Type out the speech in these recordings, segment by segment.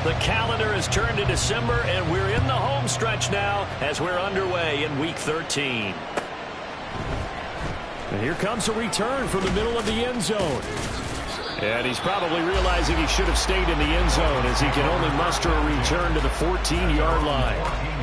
The calendar has turned to December, and we're in the home stretch now as we're underway in Week 13. And here comes a return from the middle of the end zone. And he's probably realizing he should have stayed in the end zone as he can only muster a return to the 14-yard line.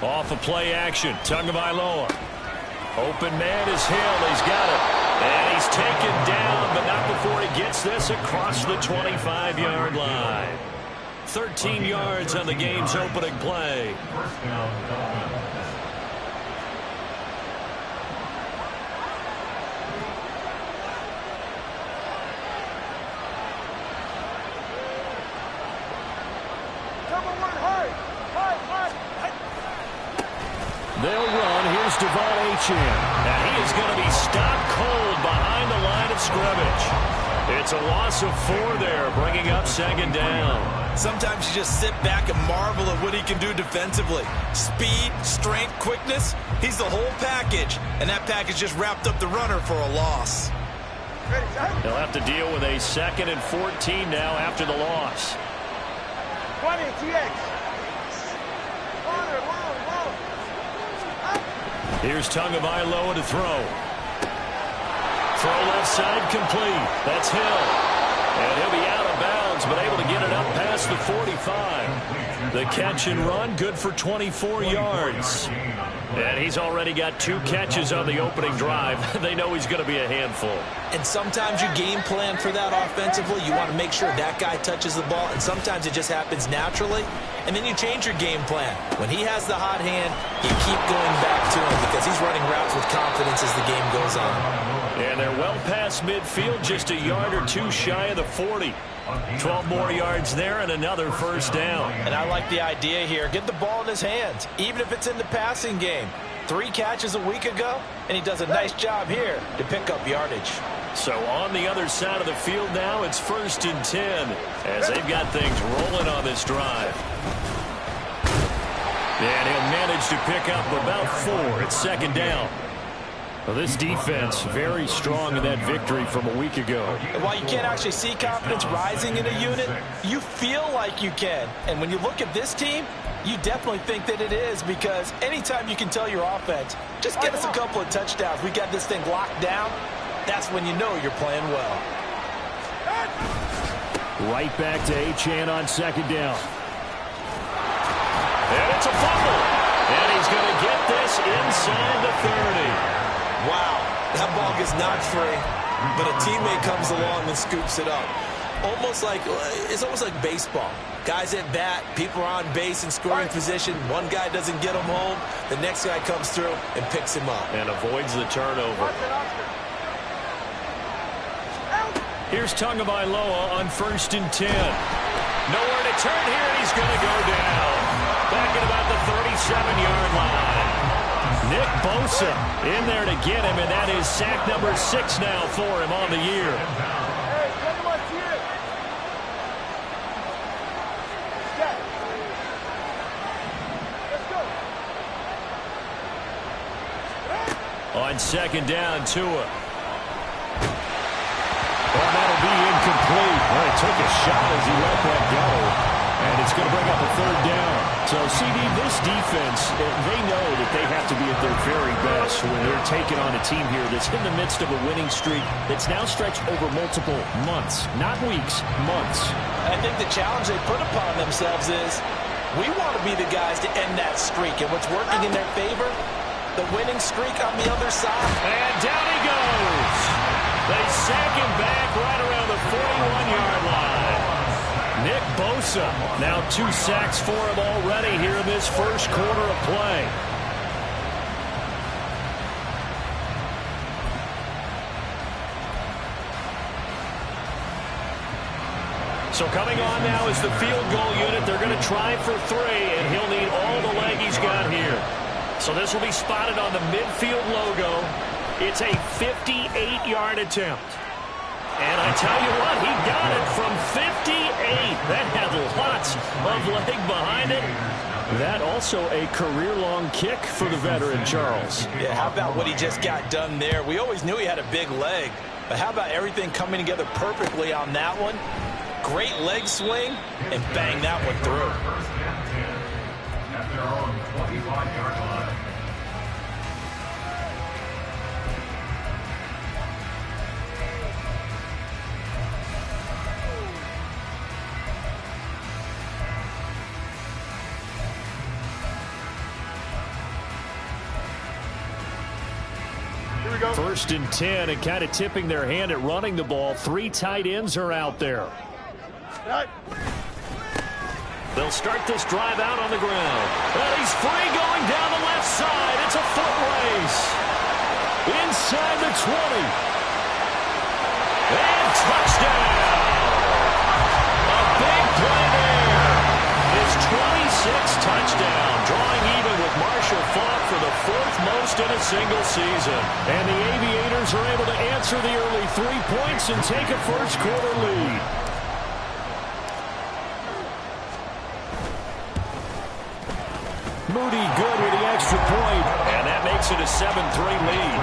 Off of play action, Tagovailoa. Open man is Hill. He's got it. And he's taken down, but not before he gets this across the 25-yard line. 13 yards on the game's opening play. They'll run. Here's Devon Achane. And he is going to be stopped cold behind the line of scrimmage. It's a loss of 4 there, bringing up second down. Sometimes you just sit back and marvel at what he can do defensively. Speed, strength, quickness. He's the whole package. And that package just wrapped up the runner for a loss. They'll have to deal with a 2nd and 14 now after the loss. 20, TX. Here's Tagovailoa to throw. Throw left side complete. That's Hill. And he'll be out of bounds, but able to get it up past the 45. The catch and run, good for 24 yards. And he's already got 2 catches on the opening drive. They know he's going to be a handful. And sometimes you game plan for that offensively. You want to make sure that guy touches the ball, and sometimes it just happens naturally. And then you change your game plan. When he has the hot hand, you keep going back to him because he's running routes with confidence as the game goes on. And they're well past midfield, just a yard or 2 shy of the 40. 12 more yards there and another first down. And I like the idea here. Get the ball in his hands, even if it's in the passing game. 3 catches a week ago, and he does a nice job here to pick up yardage. So on the other side of the field now, it's 1st and 10 as they've got things rolling on this drive. And he'll manage to pick up about 4 at second down. Well, this defense very strong in that victory from a week ago. And while you can't actually see confidence rising in a unit, you feel like you can. And when you look at this team, you definitely think that it is, because anytime you can tell your offense, just get us a couple of touchdowns, we got this thing locked down, that's when you know you're playing well. Right back to Achane on second down. And it's a fumble. And he's going to get this inside the 30. Wow, that ball gets knocked free, but a teammate comes along and scoops it up. It's almost like baseball. Guys at bat, people are on base in scoring position. One guy doesn't get him home. The next guy comes through and picks him up. And avoids the turnover. Here's Tagovailoa on 1st and 10. Nowhere to turn here, and he's going to go down. Back at about the 37-yard line. Nick Bosa in there to get him, and that is sack number 6 now for him on the year. On second down, Tua. Well, that'll be incomplete. Well, he took a shot as he let that go. And it's going to bring up a 3rd down. So, CD, this defense, they know that they have to be at their very best when they're taking on a team here that's in the midst of a winning streak that's now stretched over multiple months. Not weeks, months. I think the challenge they put upon themselves is we want to be the guys to end that streak. And what's working in their favor? The winning streak on the other side. And down he goes. They sack him back right around the 41-yard line. Nick Bosa, now 2 sacks for him already here in this first quarter of play. So coming on now is the field goal unit. They're going to try for 3, and he'll need all the leg he's got here. So this will be spotted on the midfield logo. It's a 58-yard attempt. And I tell you what, he got it from 58. That had lots of leg behind it. That also a career-long kick for the veteran, Charles. Yeah, how about what he just got done there? We always knew he had a big leg, but how about everything coming together perfectly on that one? Great leg swing, and bang that one through. At their own 25-yard line. First and 10, and kind of tipping their hand at running the ball. 3 tight ends are out there. They'll start this drive out on the ground. And he's free going down the left side. It's a foot race. Inside the 20. And touchdown. A big play there. His 26th touchdown, drawing even with Marshall Faulk for the 4th most in a single season. And the Aviators are able to answer the early 3 points and take a first quarter lead. Moody good with the extra point, and that makes it a 7-3 lead.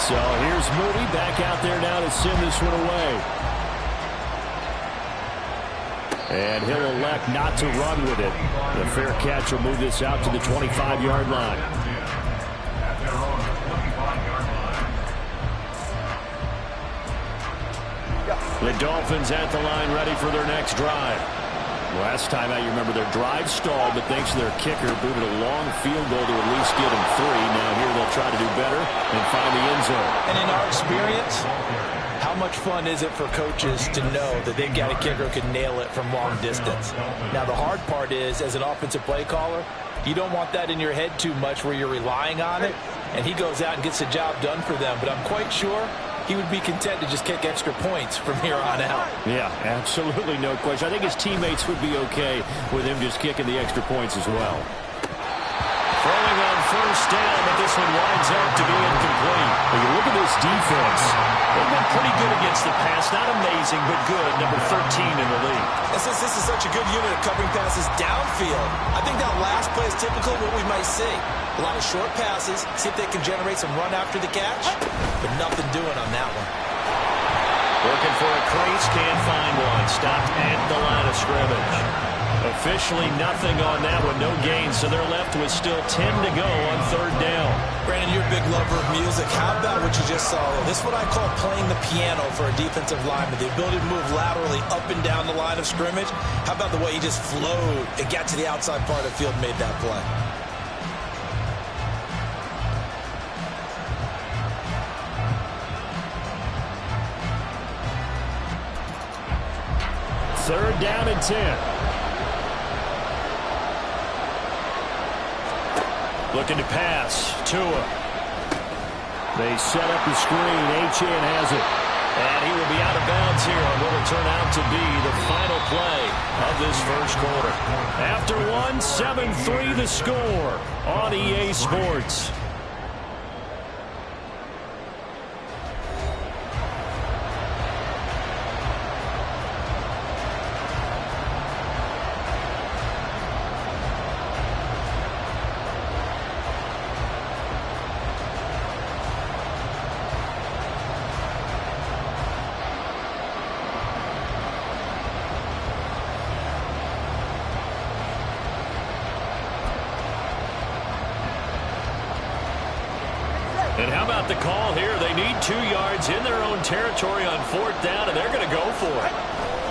So here's Moody back out there now to send this one away. And he'll elect not to run with it. The fair catch will move this out to the 25-yard line. The Dolphins at the line ready for their next drive. Last time out, you remember their drive stalled, but thanks to their kicker, booted a long field goal to at least get them 3. Now here they'll try to do better and find the end zone. And in our experience, how much fun is it for coaches to know that they've got a kicker who can nail it from long distance? Now, the hard part is, as an offensive play caller, you don't want that in your head too much where you're relying on it, and he goes out and gets the job done for them. But I'm quite sure he would be content to just kick extra points from here on out. Yeah, absolutely no question. I think his teammates would be okay with him just kicking the extra points as well. Throwing on first down, but this one winds up to be incomplete. When you look at this defense, they've been pretty good against the pass. Not amazing, but good. Number 13 in the league. And since this is such a good unit of covering passes downfield, I think that last play is typical of what we might see. A lot of short passes, see if they can generate some run after the catch, but nothing doing on that one. Looking for a crease, can't find one. Stopped at the line of scrimmage. Officially nothing on that one, no gain, so they're left with still 10 to go on third down. Brandon, you're a big lover of music. How about what you just saw? This is what I call playing the piano for a defensive lineman. The ability to move laterally up and down the line of scrimmage. How about the way he just flowed and got to the outside part of the field and made that play? Third down and 10. Looking to pass. Tua. They set up the screen. Achane has it. And he will be out of bounds here on what will turn out to be the final play of this first quarter. After one, 7-3 the score on EA Sports. And how about the call here? They need 2 yards in their own territory on fourth down, and they're going to go for it.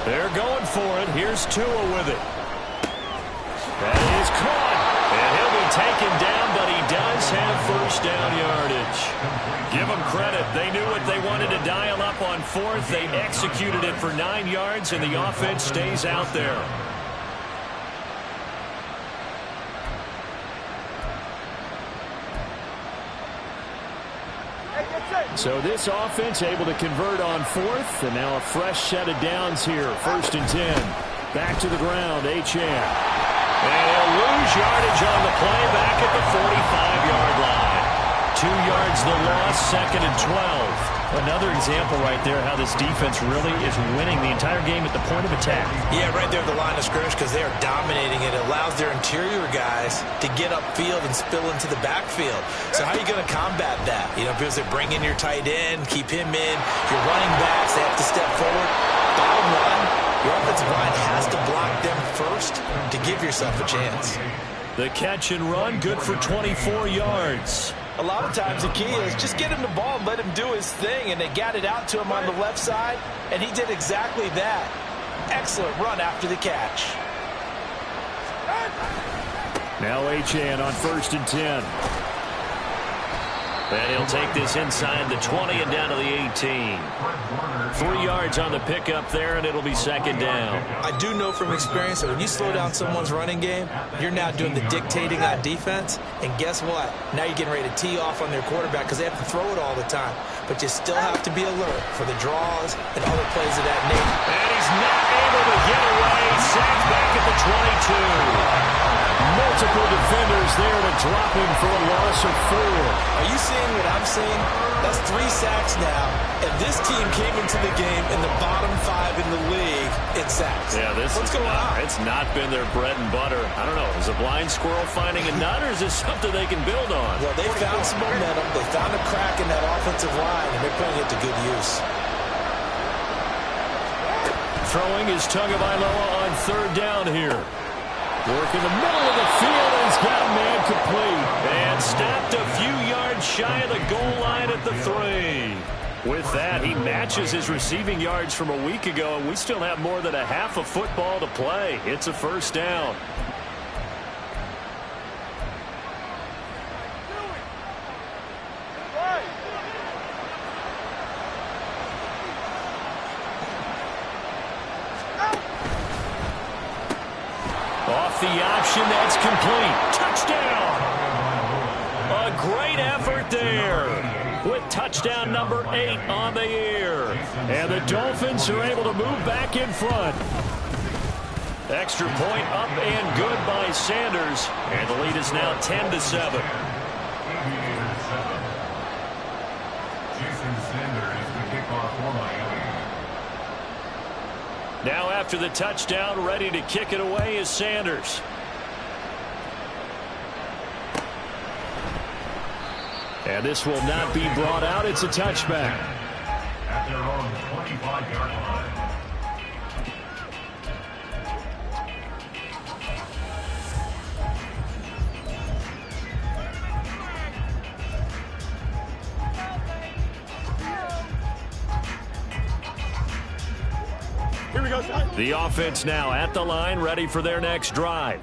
They're going for it. Here's Tua with it. That is caught. And he'll be taken down, but he does have first down yardage. Give them credit. They knew what they wanted to dial up on fourth. They executed it for 9 yards, and the offense stays out there. So this offense able to convert on fourth, and now a fresh set of downs here. First and 10. Back to the ground, Achane. And he'll lose yardage on the play back at the 45-yard line. 2 yards the loss, 2nd and 12. Another example right there how this defense really is winning the entire game at the point of attack. Yeah, right there at the line of scrimmage because they are dominating it. It allows their interior guys to get upfield and spill into the backfield. So how are you going to combat that? You know, because they bring in your tight end, keep him in. Your running backs, they have to step forward. Bottom line, your offensive line has to block them first to give yourself a chance. The catch and run, good for 24 yards. A lot of times the key is just get him the ball and let him do his thing, and they got it out to him on the left side, and he did exactly that. Excellent run after the catch. Now Achane on 1st and 10. And he'll take this inside the 20 and down to the 18. 3 yards on the pickup there, and it'll be 2nd down. I do know from experience that when you slow down someone's running game, you're now doing the dictating on defense. And guess what? Now you're getting ready to tee off on their quarterback because they have to throw it all the time. But you still have to be alert for the draws and other plays of that nature. And he's not able to get away. Sacked back at the 22. Multiple defenders there to drop him for a loss of 4. Are you seeing what I'm seeing? That's 3 sacks now. And this team came into the game in the bottom 5 in the league in sacks. Yeah, What's going on? It's not been their bread and butter. I don't know. Is a blind squirrel finding a nut, or is this something they can build on? Well, they found some momentum. They found a crack in that offensive line, and they're putting it to good use. Throwing is Tagovailoa on 3rd down here. Work in the middle of the field, and he's got a man complete. And stopped a few yards shy of the goal line at the 3. With that, he matches his receiving yards from a week ago, and we still have more than a half of football to play. It's a 1st down. Off the option, that's complete. Touchdown! A great effort there with touchdown number 8 on the year. And the Dolphins are able to move back in front. Extra point up and good by Sanders. And the lead is now 10-7. Jason Sanders is the kickoff for Miami. Now after the touchdown, ready to kick it away is Sanders. And this will not be brought out. It's a touchback. At their own 25-yard line. The offense now at the line, ready for their next drive.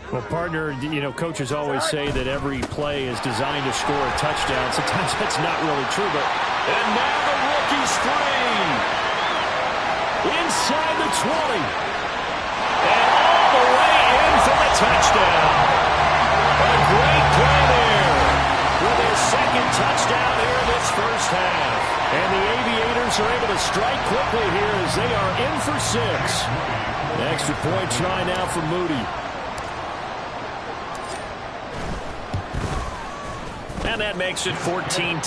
Well, partner, you know, coaches always say that every play is designed to score a touchdown. Sometimes that's not really true, but... And now the rookie's free. Inside the 20. And all the way in for the touchdown. A great play there with his 2nd touchdown here in this 1st half. And the Aviators are able to strike quickly here as they are in for 6. An extra point try now for Moody. And that makes it 14-10.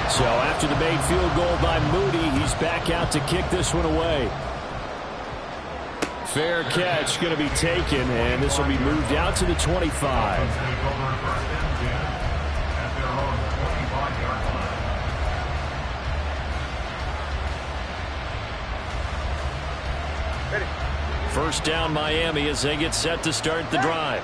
So after the made field goal by Moody, he's back out to kick this one away. Fair catch going to be taken, and this will be moved out to the 25. First down Miami as they get set to start the drive.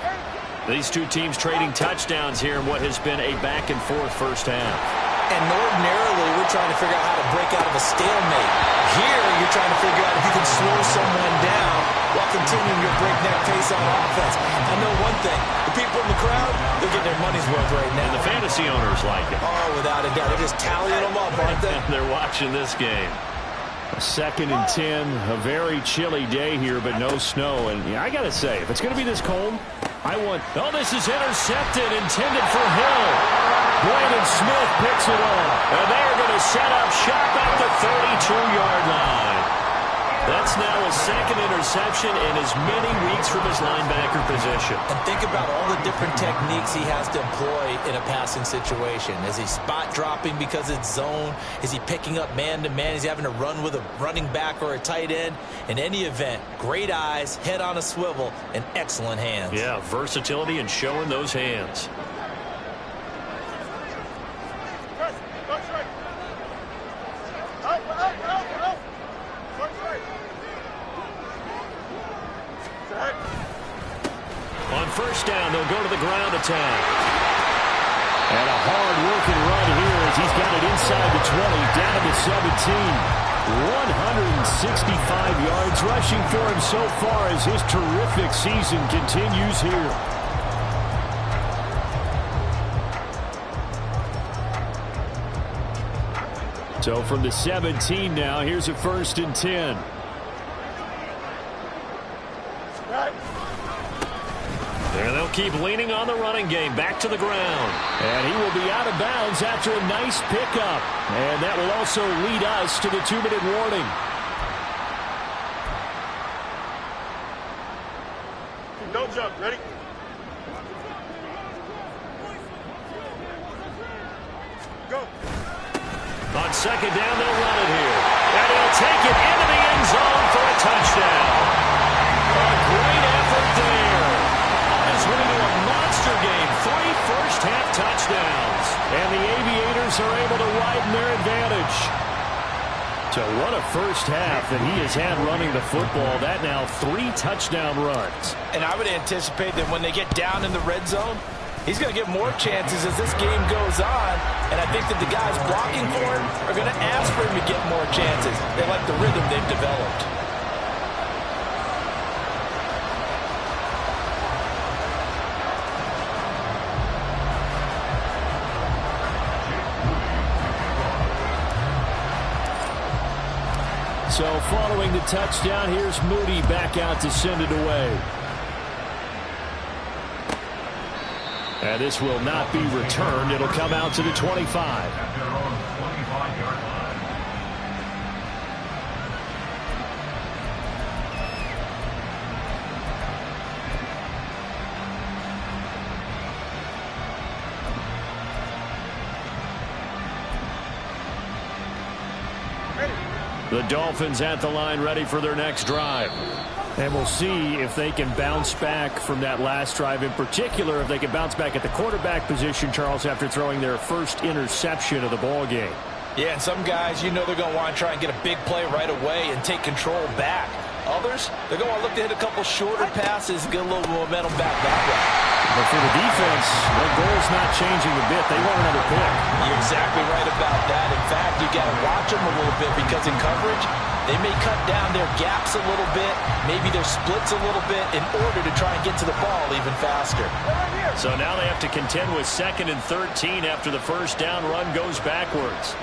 These two teams trading touchdowns here in what has been a back-and-forth 1st half. And ordinarily, we're trying to figure out how to break out of a stalemate. Here, you're trying to figure out if you can slow someone down while continuing your breakneck pace on offense. I know one thing. The people in the crowd, they're getting their money's worth right now. And the fantasy owners like it. Oh, without a doubt. They're just tallying them up, aren't they? They're watching this game. A 2nd and 10, a very chilly day here, but no snow. And I got to say, if it's going to be this cold, Oh, this is intercepted, intended for Hill. Brandon Smith picks it off. And they're going to set up shop at the 32-yard line. That's now his second interception in as many weeks from his linebacker position. And think about all the different techniques he has to employ in a passing situation. Is he spot dropping because it's zone? Is he picking up man-to-man? Is he having to run with a running back or a tight end? In any event, great eyes, head on a swivel, and excellent hands. Yeah, versatility and showing those hands. On first down, they'll go to the ground attack. And a hard-working run here as he's got it inside the 20, down to the 17. 165 yards rushing for him so far as his terrific season continues here. So from the 17 now, here's a 1st and 10. And they'll keep leaning on the running game. Back to the ground. And he will be out of bounds after a nice pickup. And that will also lead us to the 2-minute warning. Don't jump. Ready? Go. On second down, they'll run it here. And he'll take it into the end zone for a touchdown. A great effort there. On his way to a monster game. 3 first-half touchdowns. And the Aviators are able to widen their advantage. So what a first half that he has had running the football. That now 3 touchdown runs. And I would anticipate that when they get down in the red zone, he's going to get more chances as this game goes on. And I think that the guys blocking for him are going to ask for him to get more chances. They like the rhythm they've developed. So following the touchdown, here's Moody back out to send it away. And this will not be returned. It'll come out to the 25. At their own 25-yard line. The Dolphins at the line ready for their next drive. And we'll see if they can bounce back from that last drive. In particular, if they can bounce back at the quarterback position, Charles, after throwing their first interception of the ball game. Yeah, and some guys, you know they're going to want to try and get a big play right away and take control back. Others, they're going to look to hit a couple shorter passes and get a little momentum back that way. But for the defense, their goal's not changing a bit. They want another pick. You're exactly right about that. In fact, you got to watch them a little bit because in coverage, they may cut down their gaps a little bit, maybe their splits a little bit in order to try and get to the ball even faster. So now they have to contend with 2nd and 13 after the first down run goes backwards.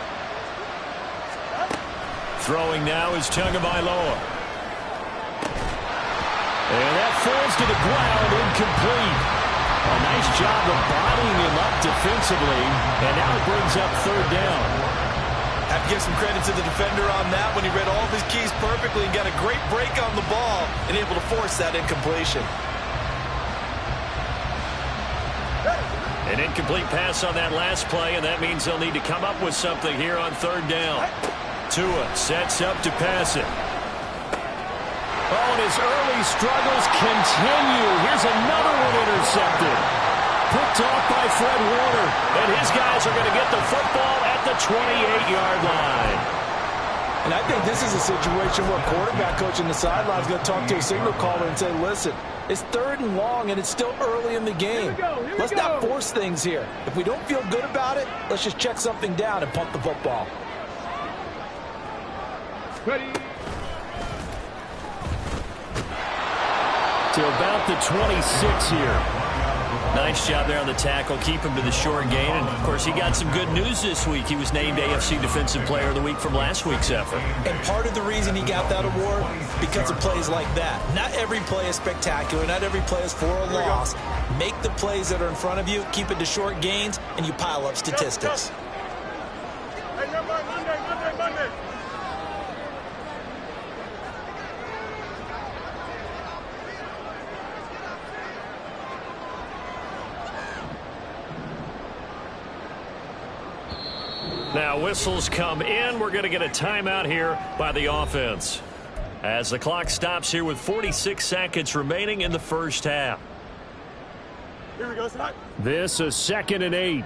Throwing now is Tagovailoa. And that falls to the ground, incomplete. A nice job of bodying him up defensively, and now it brings up 3rd down. I have to give some credit to the defender on that when he read all of his keys perfectly and got a great break on the ball and able to force that incompletion. An incomplete pass on that last play, and that means they'll need to come up with something here on 3rd down. Tua sets up to pass it. Oh, and his early struggles continue. Here's another one intercepted. Picked off by Fred Warner. And his guys are going to get the football at the 28-yard line. And I think this is a situation where quarterback coach in the sideline is going to talk to a signal caller and say, listen, it's 3rd and long and it's still early in the game. Let's not force things here. If we don't feel good about it, let's just check something down and punt the football. Ready. To about the 26 here. Nice job there on the tackle. Keep him to the short gain. And, of course, he got some good news this week. He was named AFC Defensive Player of the Week from last week's effort. And part of the reason he got that award, because of plays like that. Not every play is spectacular. Not every play is for a loss. Make the plays that are in front of you, keep it to short gains, and you pile up statistics. Hey, Monday. Now whistles come in. We're going to get a timeout here by the offense as the clock stops here with 46 seconds remaining in the first half. Here we go, Scott. This is 2nd and 8.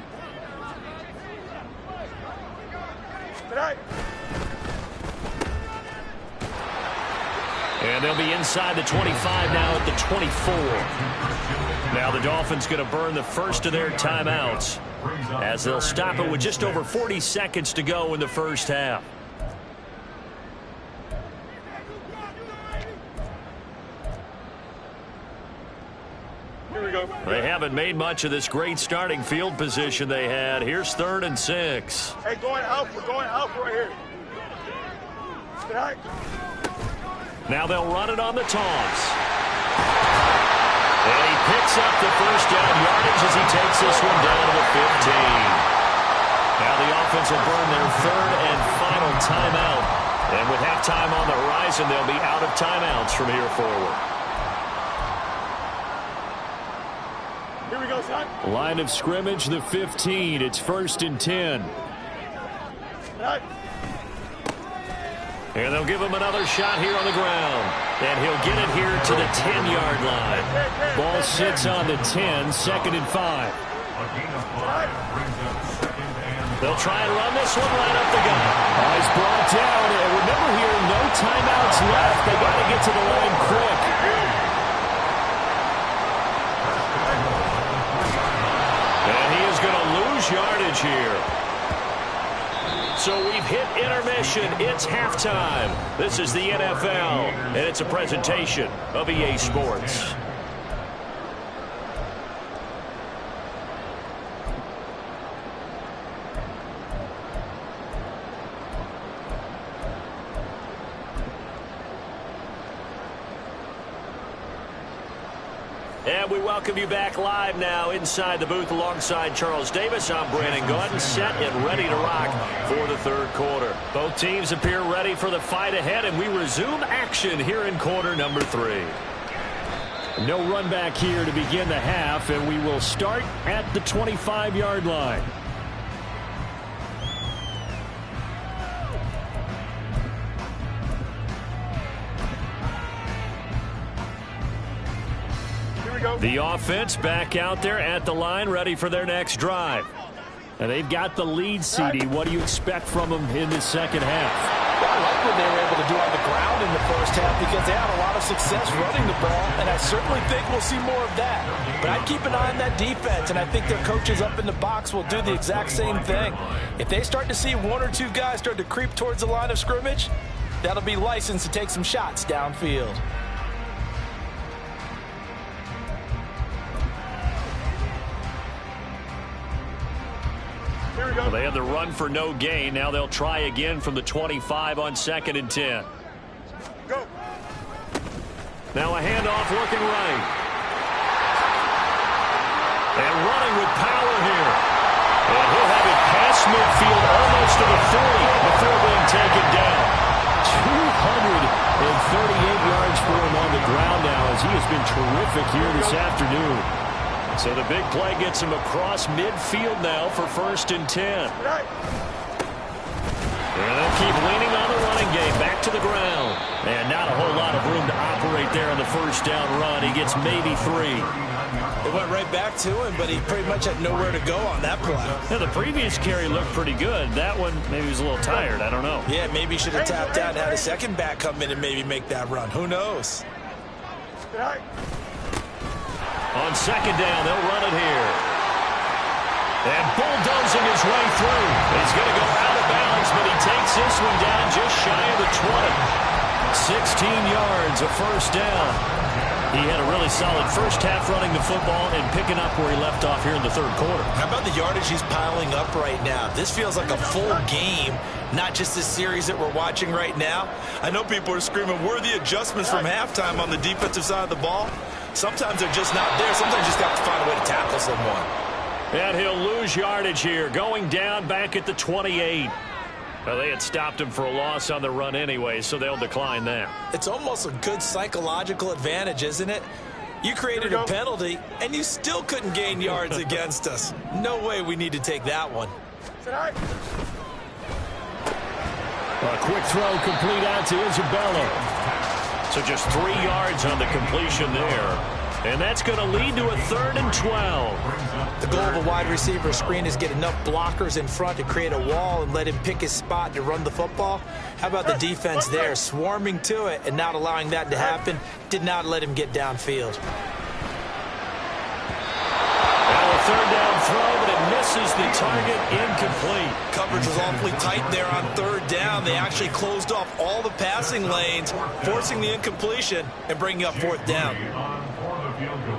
Tonight. And they'll be inside the 25 now at the 24. Now the Dolphins going to burn the first of their timeouts as they'll stop it with just over 40 seconds to go in the first half. Here we go. They haven't made much of this great starting field position they had. Here's 3rd and 6. Hey, going alpha right here. Tonight. Now they'll run it on the toss. And he picks up the first down yardage as he takes this one down to the 15. Now the offense will burn their 3rd and final timeout. And with halftime on the horizon, they'll be out of timeouts from here forward. Here we go, son. Line of scrimmage, the 15. It's 1st and 10. Tonight. And they'll give him another shot here on the ground. And he'll get it here to the 10-yard line. Ball sits on the 10, 2nd and 5. They'll try and run this one right up the gut. He's brought down. And remember here, no timeouts left. They got to get to the line quick. And he is going to lose yardage here. So we've hit intermission. It's halftime. This is the NFL, and it's a presentation of EA Sports. And we welcome you back live now inside the booth alongside Charles Davis. I'm Brandon Gaudin, set and ready to rock for the 3rd quarter. Both teams appear ready for the fight ahead, and we resume action here in quarter number 3. No run back here to begin the half, and we will start at the 25-yard line. The offense back out there at the line, ready for their next drive. And they've got the lead, CD. What do you expect from them in the second half? Well, I like what they were able to do on the ground in the first half because they had a lot of success running the ball, and I certainly think we'll see more of that. But I'd keep an eye on that defense, and I think their coaches up in the box will do the exact same thing. If they start to see 1 or 2 guys start to creep towards the line of scrimmage, that'll be licensed to take some shots downfield. Well, they had the run for no gain. Now they'll try again from the 25 on 2nd and 10. Go. Now a handoff working right. And running with power here. And he'll have it past midfield almost to the 40 before being taken down. 238 yards for him on the ground now as he has been terrific here this afternoon. So the big play gets him across midfield now for 1st and 10. And they'll keep leaning on the running game. Back to the ground. And not a whole lot of room to operate there on the first down run. He gets maybe 3. It went right back to him, but he pretty much had nowhere to go on that play. Yeah, the previous carry looked pretty good. That one, maybe he was a little tired. I don't know. Yeah, maybe he should have tapped out and had a second back come in and maybe make that run. Who knows? On 2nd down, they'll run it here. And bulldozing his way through. He's going to go out of bounds, but he takes this one down just shy of the 20. 16 yards, a first down. He had a really solid first half running the football and picking up where he left off here in the third quarter. How about the yardage he's piling up right now? This feels like a full game, not just this series that we're watching right now. I know people are screaming, where are the adjustments from halftime on the defensive side of the ball? Sometimes they're just not there. Sometimes you just have to find a way to tackle someone. And he'll lose yardage here, going down back at the 28. Well, they had stopped him for a loss on the run anyway, so they'll decline that. It's almost a good psychological advantage, isn't it? You created a penalty, and you still couldn't gain yards against us. No way we need to take that one. A quick throw complete out to Isabella. So just 3 yards on the completion there. And that's going to lead to a 3rd and 12. The goal of a wide receiver screen is get enough blockers in front to create a wall and let him pick his spot to run the football. How about the defense there, swarming to it and not allowing that to happen? Did not let him get downfield. Now a 3rd down throw, but it misses the target, incomplete. Coverage was awfully tight there on 3rd down. They actually closed off all the passing lanes, forcing the incompletion and bringing up 4th down. Field goal,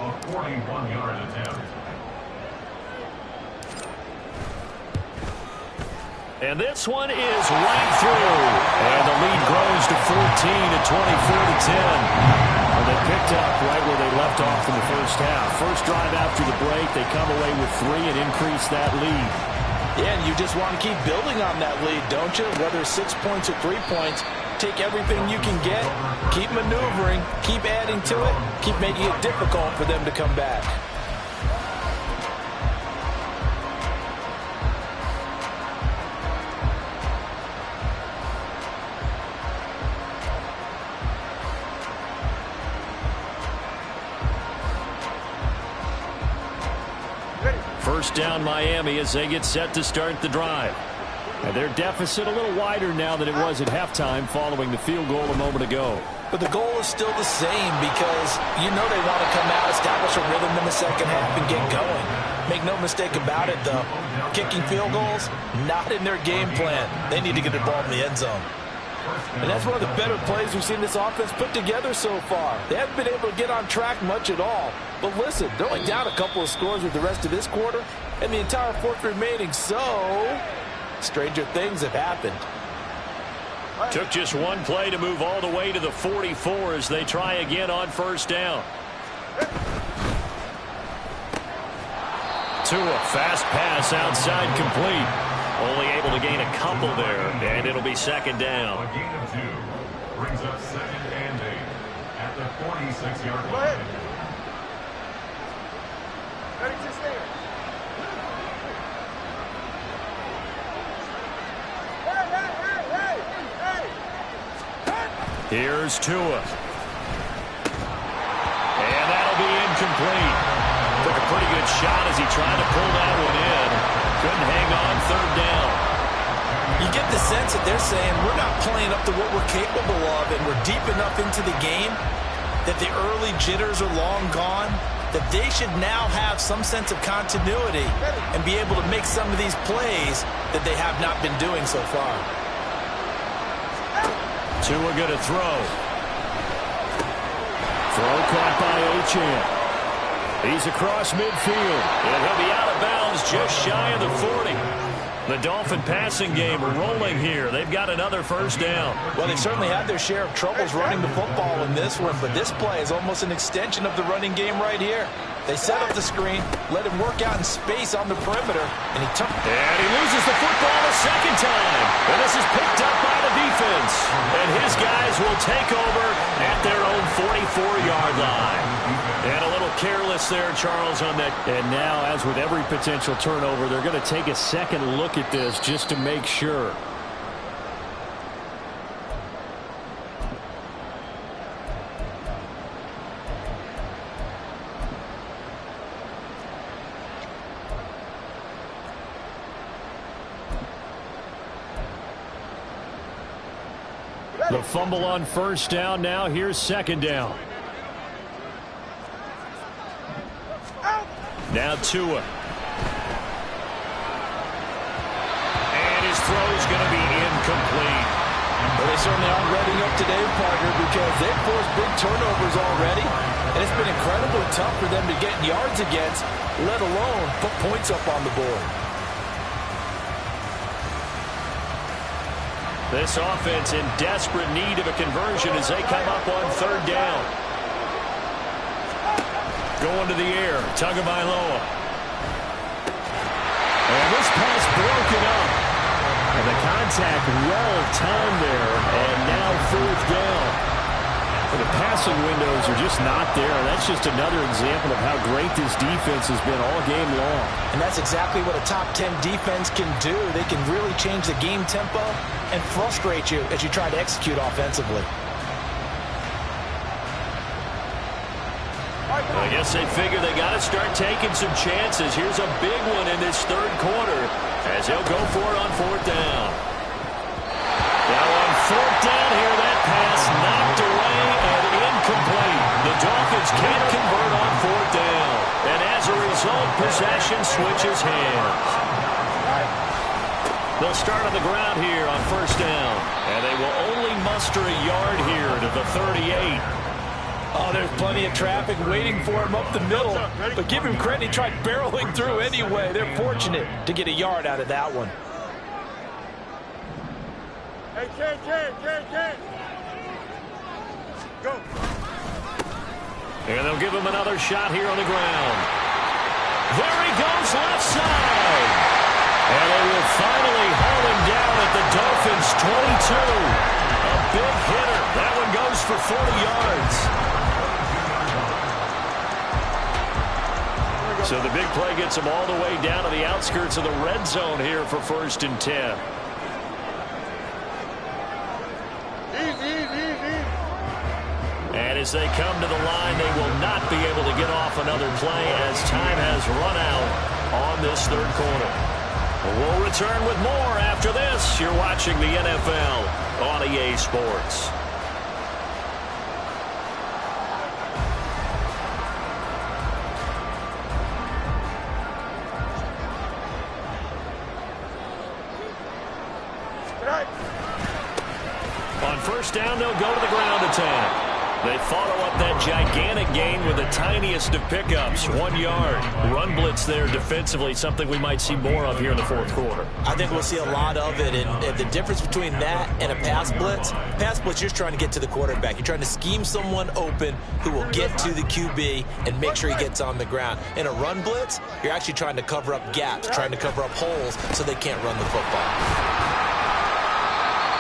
a 41-yard attempt. And this one is right through. And the lead grows to 14 at 24-10. And they picked up right where they left off in the first half. First drive after the break, they come away with 3 and increase that lead. Yeah, and you just want to keep building on that lead, don't you? Whether 6 points or 3 points, take everything you can get, keep maneuvering, keep adding to it, keep making it difficult for them to come back. First down Miami as they get set to start the drive. And their deficit a little wider now than it was at halftime following the field goal a moment ago. But the goal is still the same because you know they want to come out, establish a rhythm in the second half and get going. Make no mistake about it, though. Kicking field goals, not in their game plan. They need to get the ball in the end zone. And that's one of the better plays we've seen this offense put together so far. They haven't been able to get on track much at all. But listen, they're only down a couple of scores with the rest of this quarter and the entire 4th remaining, so stranger things have happened. Took just one play to move all the way to the 44 as they try again on first down. Tua, fast pass outside complete. Only able to gain a couple there, and it'll be 2nd down. A gain of 2 brings up 2nd and 8 at the 46-yard line. Ready to stand. Here's Tua. And that'll be incomplete. Took a pretty good shot as he tried to pull that one in. Couldn't hang on 3rd down. You get the sense that they're saying we're not playing up to what we're capable of and we're deep enough into the game that the early jitters are long gone, that they should now have some sense of continuity and be able to make some of these plays that they have not been doing so far. Tua going to throw. Throw caught by Achane. He's across midfield, and he'll be out of bounds just shy of the 40. The Dolphin passing game rolling here. They've got another first down. Well, they've certainly had their share of troubles running the football in this one, but this play is almost an extension of the running game right here. They set up the screen, let him work out in space on the perimeter, and he took. And he loses the football a second time. And this is picked up by the defense. And his guys will take over at their own 44-yard line. And a little careless there, Charles, on that. And now, as with every potential turnover, they're going to take a second look at this just to make sure. The fumble on first down. Now here's 2nd down. Now Tua. And his throw is going to be incomplete. Well, they certainly aren't ready up today, partner, because they've forced big turnovers already, and it's been incredibly tough for them to get yards against, let alone put points up on the board. This offense in desperate need of a conversion as they come up on third down. Going to the air, Tagovailoa. And this pass broken up. And the contact well timed there, and now fourth down. The passing windows are just not there. That's just another example of how great this defense has been all game long. And that's exactly what a top 10 defense can do. They can really change the game tempo and frustrate you as you try to execute offensively. I guess they figure they got to start taking some chances. Here's a big one in this third quarter as they'll go for it on fourth down. Now on fourth down here, that pass knocked away and incomplete. The Dolphins can't convert on fourth down. And as a result, possession switches hands. They'll start on the ground here on first down. And they will only muster a yard here to the 38. Oh, there's plenty of traffic waiting for him up the middle. But give him credit, he tried barreling through anyway. They're fortunate to get a yard out of that one. Hey, Ken. Go. And they'll give him another shot here on the ground. There he goes, left side. And they will finally haul him down at the Dolphins' 22. A big hitter. That one goes for 40 yards. So the big play gets them all the way down to the outskirts of the red zone here for first and 10. And as they come to the line, they will not be able to get off another play as time has run out on this third quarter. We'll return with more after this. You're watching the NFL on EA Sports. On first down, they'll go to the ground attack. They follow up that gigantic gain with the tiniest of pickups, 1 yard. Run blitz there defensively, something we might see more of here in the fourth quarter. I think we'll see a lot of it, and the difference between that and a pass blitz, you're just trying to get to the quarterback. You're trying to scheme someone open who will get to the QB and make sure he gets on the ground. In a run blitz, you're actually trying to cover up gaps, trying to cover up holes so they can't run the football.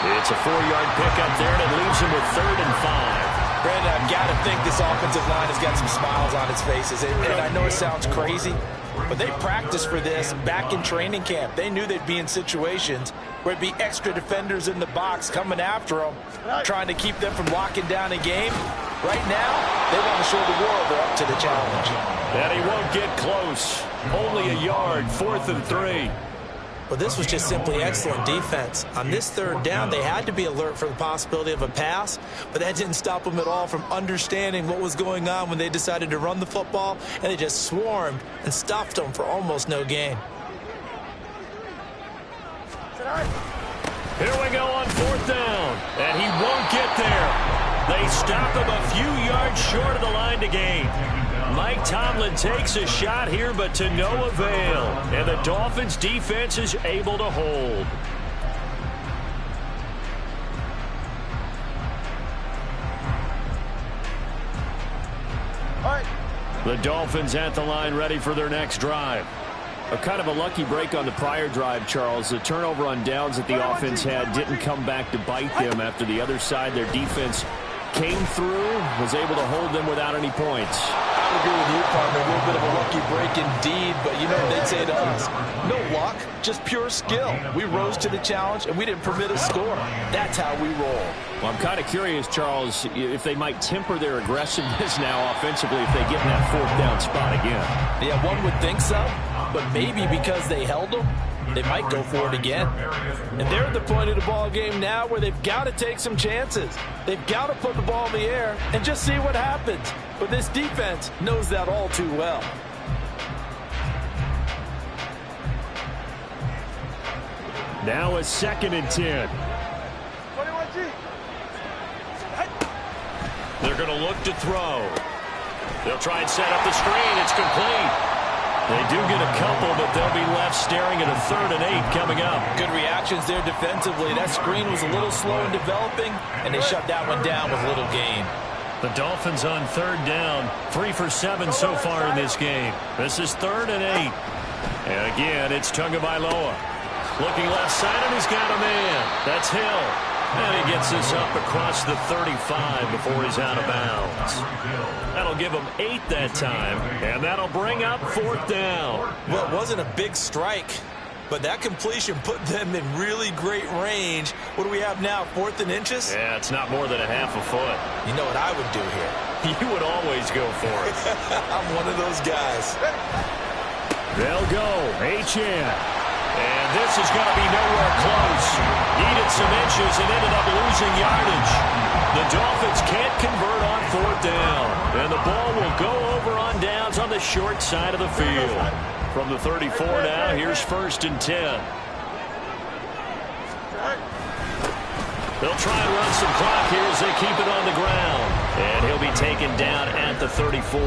It's a 4-yard pickup there, and it leaves him with 3rd and 5. Brandon, I've got to think this offensive line has got some smiles on its faces. And I know it sounds crazy, but they practiced for this back in training camp. They knew they'd be in situations where it'd be extra defenders in the box coming after them, trying to keep them from locking down a game. Right now, they want to show the world they're up to the challenge. And he won't get close. Only a yard, 4th and 3. Well, this was just simply excellent defense. On this third down, they had to be alert for the possibility of a pass, but that didn't stop them at all from understanding what was going on when they decided to run the football, and they just swarmed and stuffed them for almost no gain. Here we go on 4th down, and he won't get there. They stop him a few yards short of the line to gain. Mike Tomlin takes a shot here, but to no avail. And the Dolphins' defense is able to hold. The Dolphins at the line, ready for their next drive. A kind of a lucky break on the prior drive, Charles. The turnover on downs that the offense had didn't come back to bite them after the other side. Their defense came through, was able to hold them without any points. I agree with you, partner. A little bit of a lucky break indeed, but you know what they'd say to us? No luck, just pure skill. We rose to the challenge, and we didn't permit a score. That's how we roll. Well, I'm kind of curious, Charles, if they might temper their aggressiveness now offensively if they get in that 4th down spot again. Yeah, one would think so, but maybe because they held them, they might go for it again. And they're at the point of the ball game now where they've got to take some chances. They've got to put the ball in the air and just see what happens. But this defense knows that all too well. Now a 2nd and 10. 21G. They're going to look to throw. They'll try and set up the screen. It's complete. They do get a couple, but they'll be left staring at a 3rd and 8 coming up. Good reactions there defensively. That screen was a little slow in developing, and they shut that one down with little gain. The Dolphins on 3rd down. 3 for 7 so far in this game. This is 3rd and 8. And again, it's Tagovailoa. Looking left side, and he's got a man. That's Hill. And he gets this up across the 35 before he's out of bounds. That'll give him 8 that time, and that'll bring up 4th down. Well, it wasn't a big strike, but that completion put them in really great range. What do we have now, 4th and inches? Yeah, it's not more than a half a foot. You know what I would do here? You would always go for it. I'm one of those guys. They'll go. Achane. And this is going to be nowhere close. Needed some inches and ended up losing yardage. The Dolphins can't convert on 4th down. And the ball will go over on downs on the short side of the field. From the 34 now, here's 1st and 10. They'll try and run some clock here as they keep it on the ground. And he'll be taken down at the 34.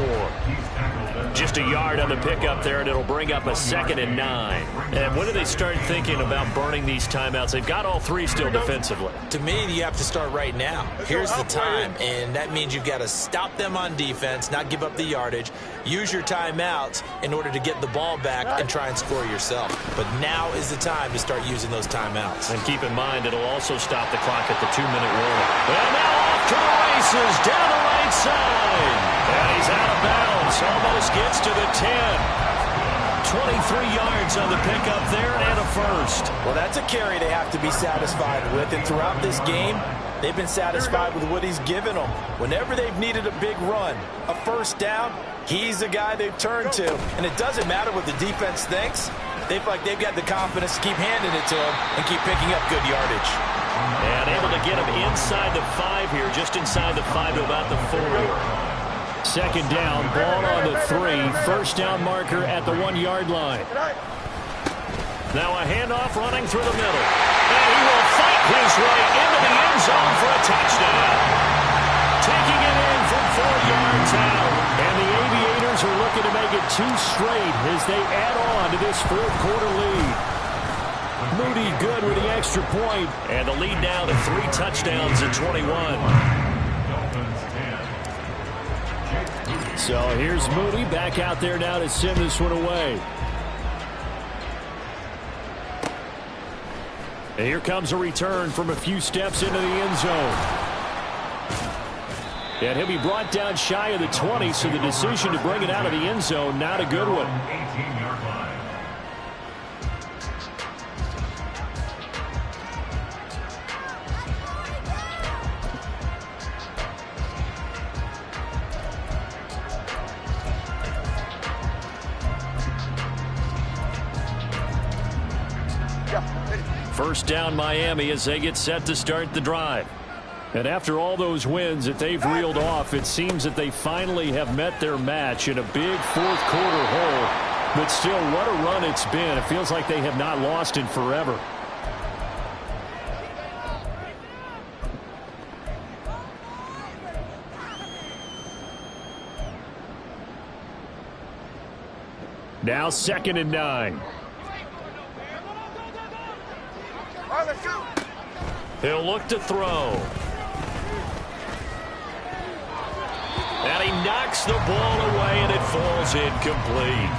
Just a yard on the pickup there, and it'll bring up a 2nd and 9. And when do they start thinking about burning these timeouts? They've got all 3 still defensively. To me, you have to start right now. Here's the time, and that means you've got to stop them on defense, not give up the yardage, use your timeouts in order to get the ball back and try and score yourself. But now is the time to start using those timeouts. And keep in mind, it'll also stop the clock at the 2-minute warning. And now off to the races, down the right side. And he's out of bounds, almost gets to the 10. 23 yards on the pickup there and a 1st. Well, that's a carry they have to be satisfied with. And throughout this game, they've been satisfied with what he's given them. Whenever they've needed a big run, a 1st down, he's the guy they've turned to. And it doesn't matter what the defense thinks. They feel like they've got the confidence to keep handing it to him and keep picking up good yardage. And able to get him inside the 5 here, just inside the 5 to about the 4. 2nd down, ball on the 3. 1st down marker at the 1-yard line. Now a handoff running through the middle. And he will fight his way into the end zone for a touchdown. Taking it in from 4 yards out. And the Aviators are looking to make it 2 straight as they add on to this 4th quarter lead. Moody good with the extra point. And the lead now to 3 touchdowns at 21. So here's Moody back out there now to send this one away. And here comes a return from a few steps into the end zone. And he'll be brought down shy of the 20, so the decision to bring it out of the end zone, not a good one. 18-yard line. First down Miami as they get set to start the drive. And after all those wins that they've reeled off, it seems that they finally have met their match in a big 4th quarter hole. But still, what a run it's been. It feels like they have not lost in forever. Now 2nd and 9. He'll look to throw. And he knocks the ball away, and it falls incomplete.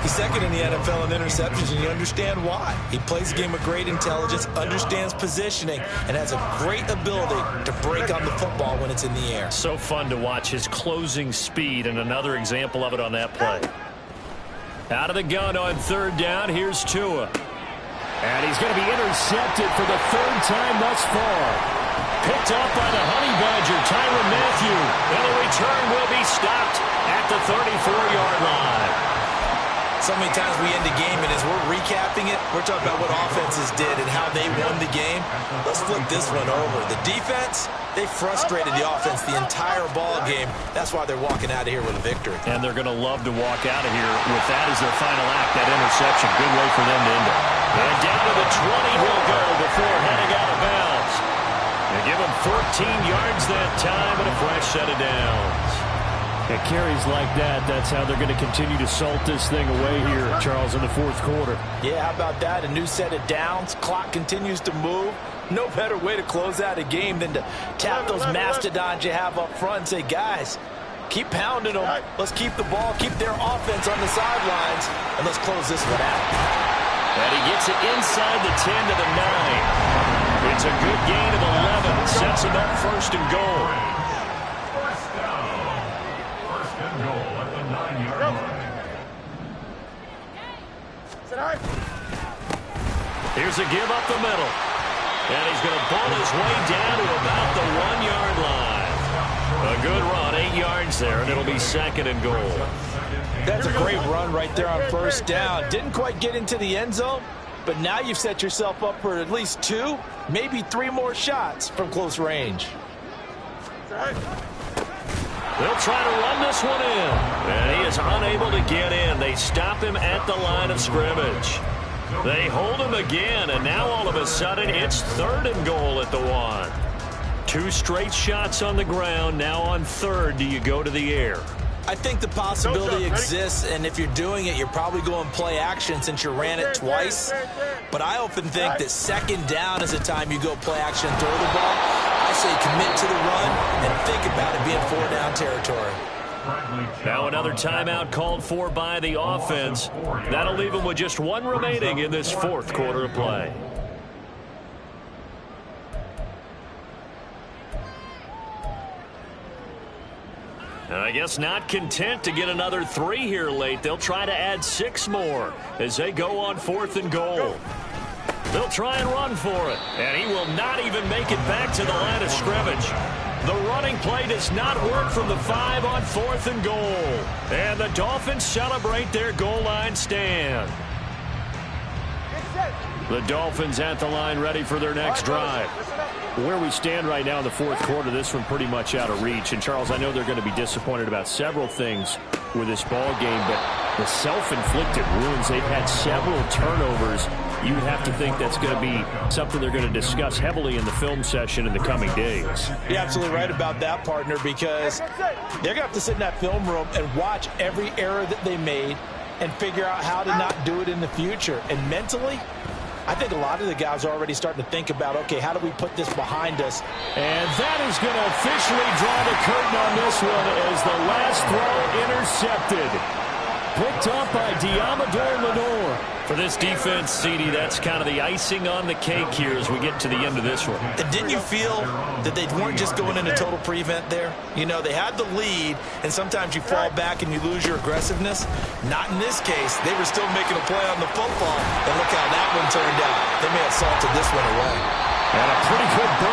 He's 2nd in the NFL in interceptions, and you understand why. He plays a game with great intelligence, understands positioning, and has a great ability to break on the football when it's in the air. So fun to watch his closing speed, and another example of it on that play. Out of the gun on 3rd down, here's Tua. And he's going to be intercepted for the 3rd time thus far. Picked up by the Honey Badger, Tyrann Mathieu. And the return will be stopped at the 34-yard line. So many times we end the game, and as we're recapping it, we're talking about what offenses did and how they won the game. Let's flip this one over. The defense, they frustrated the offense the entire ball game. That's why they're walking out of here with a victory. And they're going to love to walk out of here with that as their final act, that interception. Good way for them to end it. And down to the 20 he'll go before heading out of bounds. They give him 14 yards that time and a fresh set of downs. It carries like that. That's how they're going to continue to salt this thing away here, Charles, in the fourth quarter. Yeah, how about that? A new set of downs. Clock continues to move. No better way to close out a game than to tap those mastodons you have up front and say, guys, keep pounding them. Let's keep the ball, keep their offense on the sidelines, and let's close this one out. And he gets it inside the 10 to the 9. It's a good gain of 11. Sets him up first and goal. First down. First and goal at the 9-yard line. Here's a give up the middle. And he's going to pull his way down to about the 1-yard line. A good run, 8 yards there, and it'll be second and goal. That's a great run right there on first down. Didn't quite get into the end zone, but now you've set yourself up for at least 2, maybe 3 more shots from close range. They'll try to run this one in, and he is unable to get in. They stop him at the line of scrimmage. They hold him again, and now all of a sudden it's third and goal at the 1. 2 straight shots on the ground. Now on third, do you go to the air? I think the possibility exists, and if you're doing it, you're probably going play action since you ran it twice. But I often think that second down is the time you go play action and throw the ball. I say commit to the run and think about it being 4-down territory. Now another timeout called for by the offense. That'll leave them with just 1 remaining in this fourth quarter of play. And I guess not content to get another 3 here late. They'll try to add 6 more as they go on fourth and goal. They'll try and run for it. And he will not even make it back to the line of scrimmage. The running play does not work from the 5 on fourth and goal. And the Dolphins celebrate their goal line stand. The Dolphins at the line ready for their next drive. Where we stand right now in the fourth quarter, this one pretty much out of reach. And, Charles, I know they're going to be disappointed about several things with this ball game, but the self-inflicted wounds, they've had several turnovers. You would have to think that's going to be something they're going to discuss heavily in the film session in the coming days. You're absolutely right about that, partner, because they're going to have to sit in that film room and watch every error that they made and figure out how to not do it in the future. And mentally, I think a lot of the guys are already starting to think about, okay, how do we put this behind us? And that is going to officially draw the curtain on this one as the last throw intercepted. Picked up by Deommodore Lenoir. For this defense, CD, that's kind of the icing on the cake here as we get to the end of this one. And didn't you feel that they weren't just going into total prevent there? You know, they had the lead, and sometimes you fall back and you lose your aggressiveness. Not in this case. They were still making a play on the football, and look how that one turned out. They may have salted this one away. And a pretty good burn.